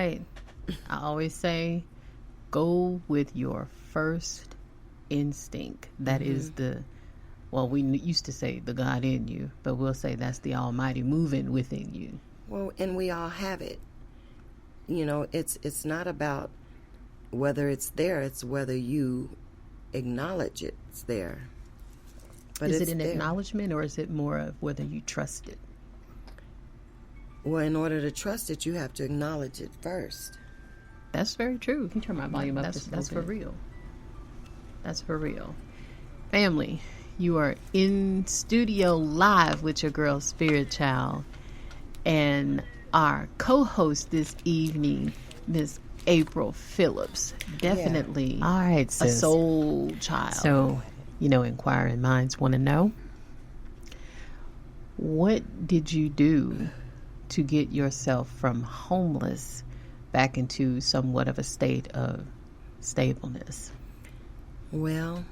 right. I always say, go with your first instinct. That is we used to say the God in you, but we'll say that's the Almighty moving within you. Well, and we all have it. It's not about whether it's there, it's whether you acknowledge it's there. But is it an acknowledgement, or is it more of whether you trust it? Well, in order to trust it, you have to acknowledge it first. That's very true. Can you turn my volume up? That's for real. That's for real. Family, you are in studio live with your girl, Spirit Child, and our co-host this evening, Miss April Phillips. Definitely All right, sis. A soul child. So, inquiring minds want to know, what did you do to get yourself from homeless back into somewhat of a state of stableness? Well,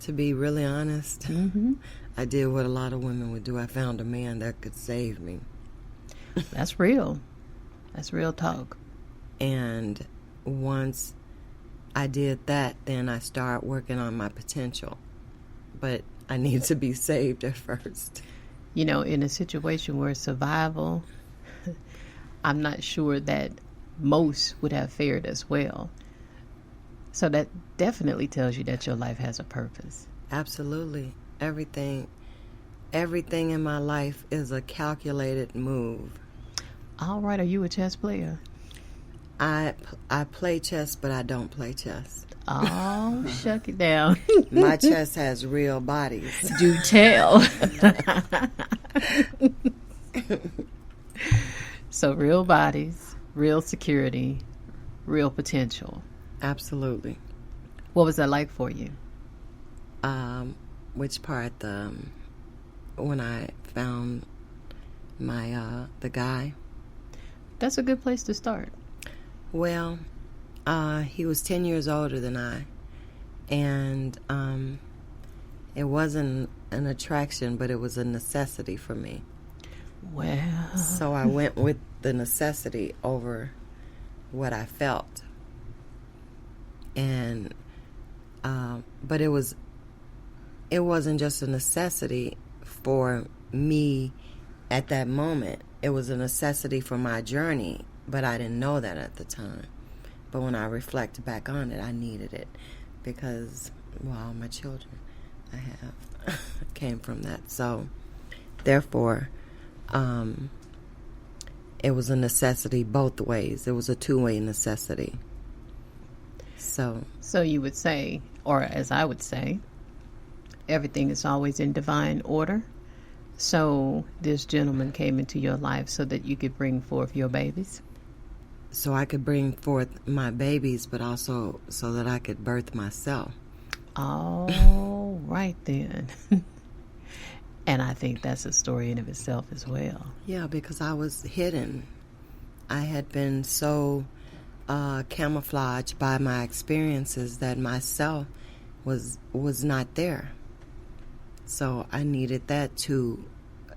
to be really honest, I did what a lot of women would do. I found a man that could save me. That's real. That's real talk. And once I did that, then I started working on my potential. But I need to be saved at first. In a situation where survival, I'm not sure that most would have fared as well. So that definitely tells you that your life has a purpose. Absolutely. Everything in my life is a calculated move. All right. Are you a chess player? I play chess, but I don't play chess. Oh, shuck it down. My chess has real bodies. Do tell. So real bodies, real security, real potential. Absolutely. What was that like for you? Which part? When I found my the guy. That's a good place to start. Well, he was 10 years older than I, and it wasn't an attraction, but it was a necessity for me. Well, so I went with the necessity over what I felt, and but it wasn't just a necessity for me at that moment. It was a necessity for my journey, but I didn't know that at the time. But when I reflect back on it, I needed it because, all my children I have came from that. So, therefore, it was a necessity both ways. It was a two-way necessity. So you would say, or as I would say, everything is always in divine order. So this gentleman came into your life so that you could bring forth your babies? So I could bring forth my babies, but also so that I could birth myself. Oh, right then. And I think that's a story in of itself as well. Yeah, because I was hidden. I had been so camouflaged by my experiences that myself was not there. So I needed that too,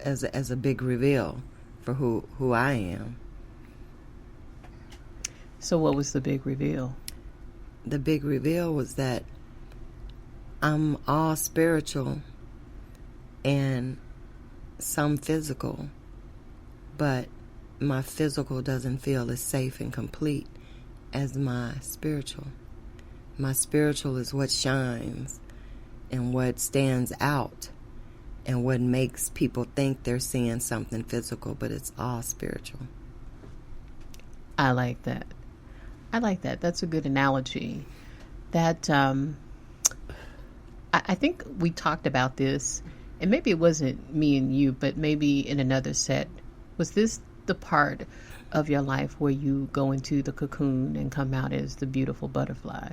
as a big reveal for who I am. So what was the big reveal? The big reveal was that I'm all spiritual and some physical, but my physical doesn't feel as safe and complete as my spiritual. My spiritual is what shines and what stands out and what makes people think they're seeing something physical, but it's all spiritual. I like that. That's a good analogy. That I think we talked about this, and maybe it wasn't me and you, but maybe in another set. Was this the part of your life where you go into the cocoon and come out as the beautiful butterfly?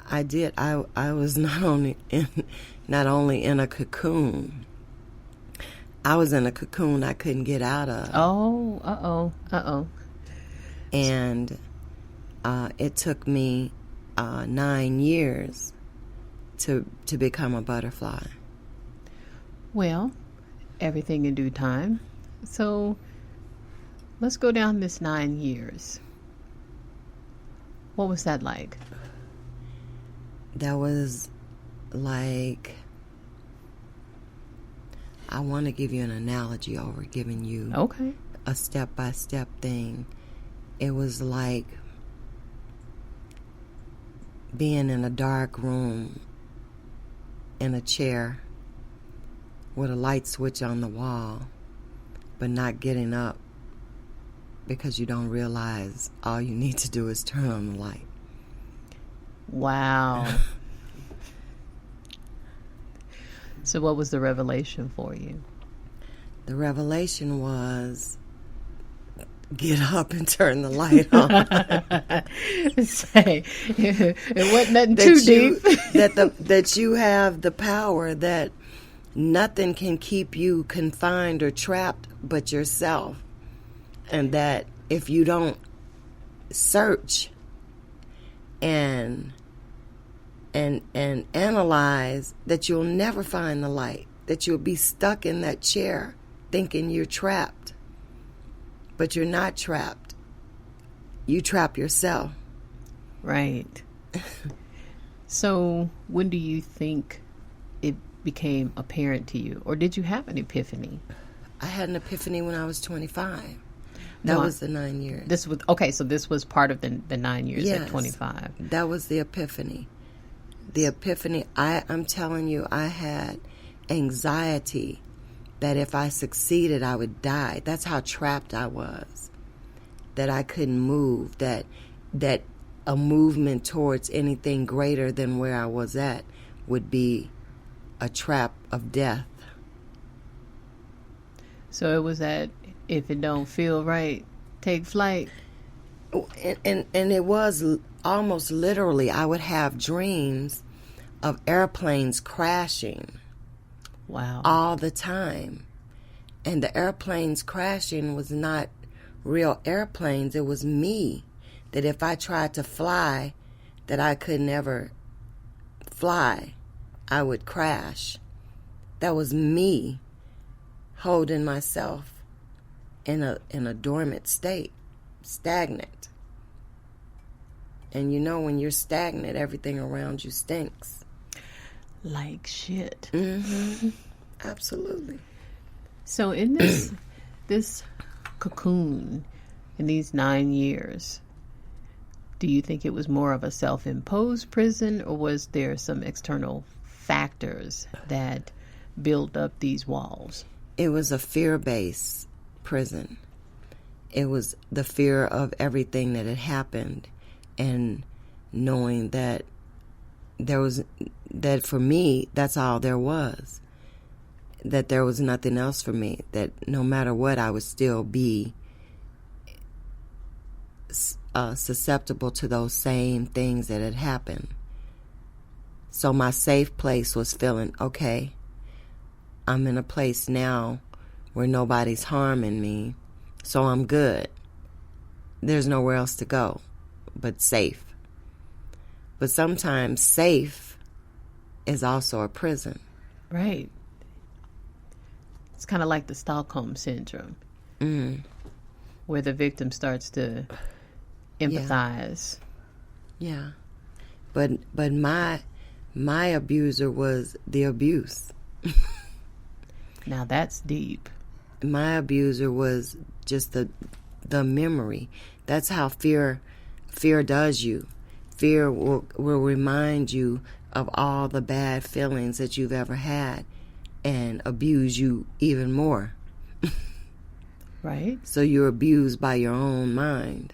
I did. I was not only in a cocoon. I was in a cocoon I couldn't get out of. Oh, And it took me 9 years to become a butterfly. Well, everything in due time. So let's go down this 9 years. What was that like? That was like, I want to give you an analogy over giving you a step-by-step thing. It was like being in a dark room in a chair with a light switch on the wall, but not getting up because you don't realize all you need to do is turn on the light. Wow. So what was the revelation for you? The revelation was, get up and turn the light on. Say, it wasn't nothing too deep. That you have the power, that nothing can keep you confined or trapped but yourself. And that if you don't search and analyze, that you'll never find the light, that you'll be stuck in that chair thinking you're trapped. But you're not trapped. You trap yourself. Right. So when do you think it became apparent to you? Or did you have an epiphany? I had an epiphany when I was 25. That was the 9 years. This was so this was part of the 9 years at 25. That was the epiphany. The epiphany, I'm telling you, I had anxiety that if I succeeded, I would die. That's how trapped I was. That I couldn't move. That a movement towards anything greater than where I was at would be a trap of death. So it was that if it don't feel right, take flight. And it was almost literally, I would have dreams of airplanes crashing. Wow. All the time. And the airplanes crashing was not real airplanes. It was me. That if I tried to fly, that I could never fly. I would crash. That was me holding myself in a dormant state, stagnant. And you know, when you're stagnant, everything around you stinks. Like shit. Mm-hmm. Absolutely. So in this cocoon, in these 9 years, do you think it was more of a self-imposed prison, or was there some external factors that built up these walls? It was a fear-based prison. It was the fear of everything that had happened, and knowing that that for me, that's all there was. That there was nothing else for me. That no matter what, I would still be susceptible to those same things that had happened. So my safe place was feeling, okay, I'm in a place now where nobody's harming me, so I'm good. There's nowhere else to go but safe. But sometimes safe is also a prison. Right. It's kind of like the Stockholm Syndrome, where the victim starts to empathize. Yeah. But my abuser was the abuse. Now that's deep. My abuser was just the memory. That's how fear does you. Fear will remind you of all the bad feelings that you've ever had and abuse you even more. Right. So you're abused by your own mind.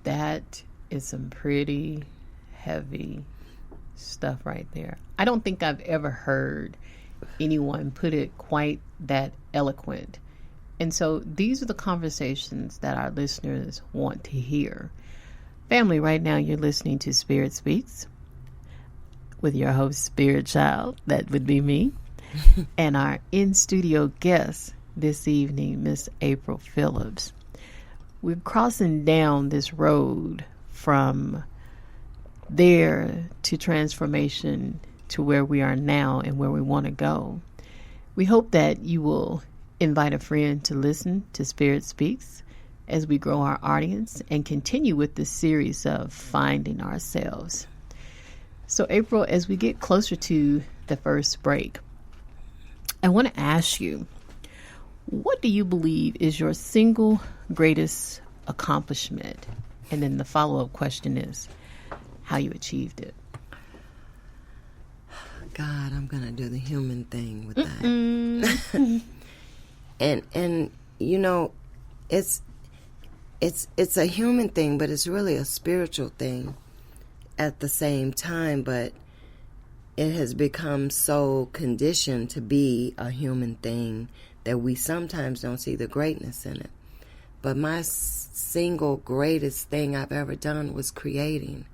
That is some pretty heavy stuff right there. I don't think I've ever heard anyone put it quite that eloquent. And so these are the conversations that our listeners want to hear. Family, right now you're listening to Spirit Speaks with your host, Spirit Child. That would be me. And our in-studio guest this evening, Miss April Phillips. We're crossing down this road from there to transformation to where we are now and where we want to go. We hope that you will Invite a friend to listen to Spirit Speaks as we grow our audience and continue with this series of finding ourselves. So, April, as we get closer to the first break, I want to ask you, what do you believe is your single greatest accomplishment? And then the follow-up question is how you achieved it. God, I'm going to do the human thing with that. And you know, it's a human thing, but it's really a spiritual thing at the same time, but it has become so conditioned to be a human thing that we sometimes don't see the greatness in it. But my single greatest thing I've ever done was creating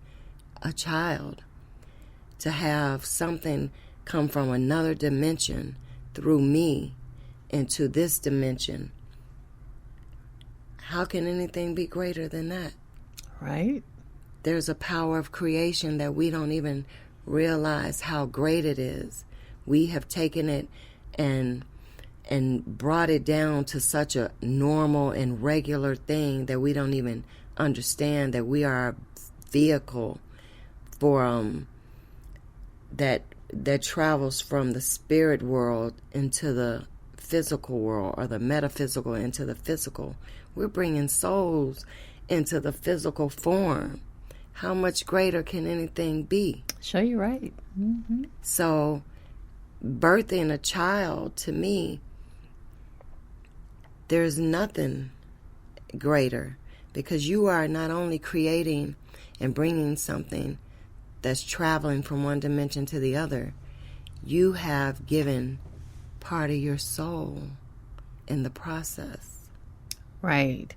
a child. To have something come from another dimension through me into this dimension. How can anything be greater than that? Right. There's a power of creation that we don't even realize how great it is. We have taken it and brought it down to such a normal and regular thing that we don't even understand that we are a vehicle for that travels from the spirit world into the physical world, or the metaphysical into the physical. We're bringing souls into the physical form. How much greater can anything be? Sure, you're right. Mm-hmm. So, birthing a child, to me, there's nothing greater, because you are not only creating and bringing something that's traveling from one dimension to the other, you have given part of your soul in the process. Right.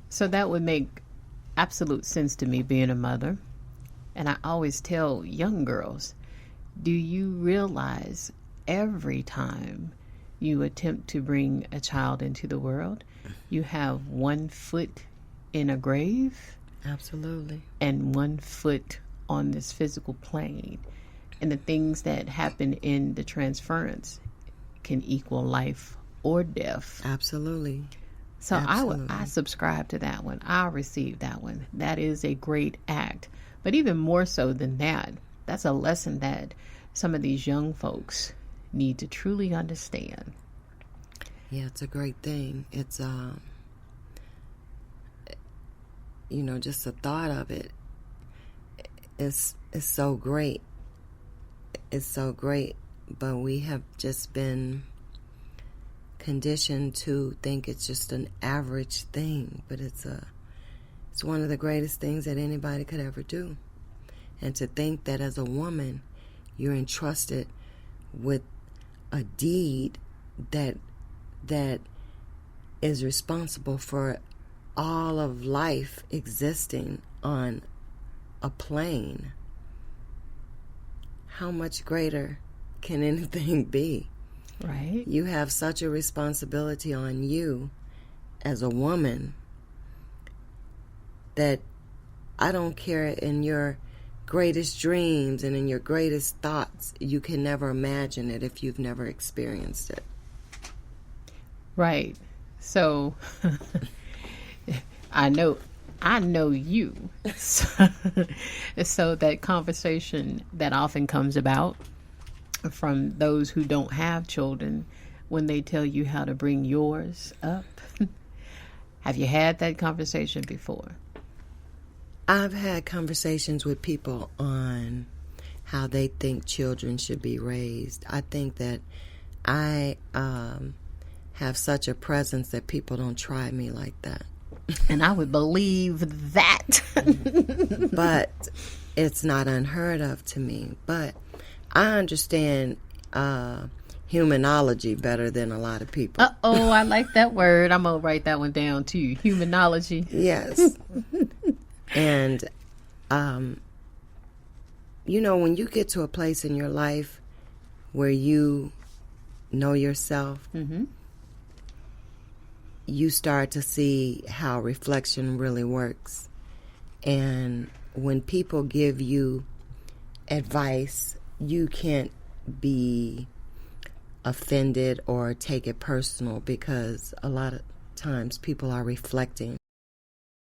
So that would make absolute sense to me, being a mother. And I always tell young girls, do you realize every time you attempt to bring a child into the world, you have 1 foot in a grave? Absolutely. And 1 foot on this physical plane, and the things that happen in the transference can equal life or death. Absolutely. So Absolutely. I subscribe to that one. I receive that one. That is a great act. But even more so than that, that's a lesson that some of these young folks need to truly understand. Yeah, it's a great thing. It's just the thought of it is so great. It's so great, but we have just been conditioned to think it's just an average thing, but it's one of the greatest things that anybody could ever do. And to think that as a woman, you're entrusted with a deed that is responsible for all of life existing on a plane. How much greater can anything be? Right. You have such a responsibility on you as a woman that I don't care, in your greatest dreams and in your greatest thoughts, you can never imagine it if you've never experienced it. Right. So I know you. So that conversation that often comes about from those who don't have children, when they tell you how to bring yours up. Have you had that conversation before? I've had conversations with people on how they think children should be raised. I think that I have such a presence that people don't try me like that. And I would believe that. But it's not unheard of to me. But I understand humanology better than a lot of people. Uh-oh, I like that word. I'm going to write that one down too. Humanology. Yes. And, when you get to a place in your life where you know yourself, Mm-hmm. you start to see how reflection really works. And when people give you advice, you can't be offended or take it personal, because a lot of times people are reflecting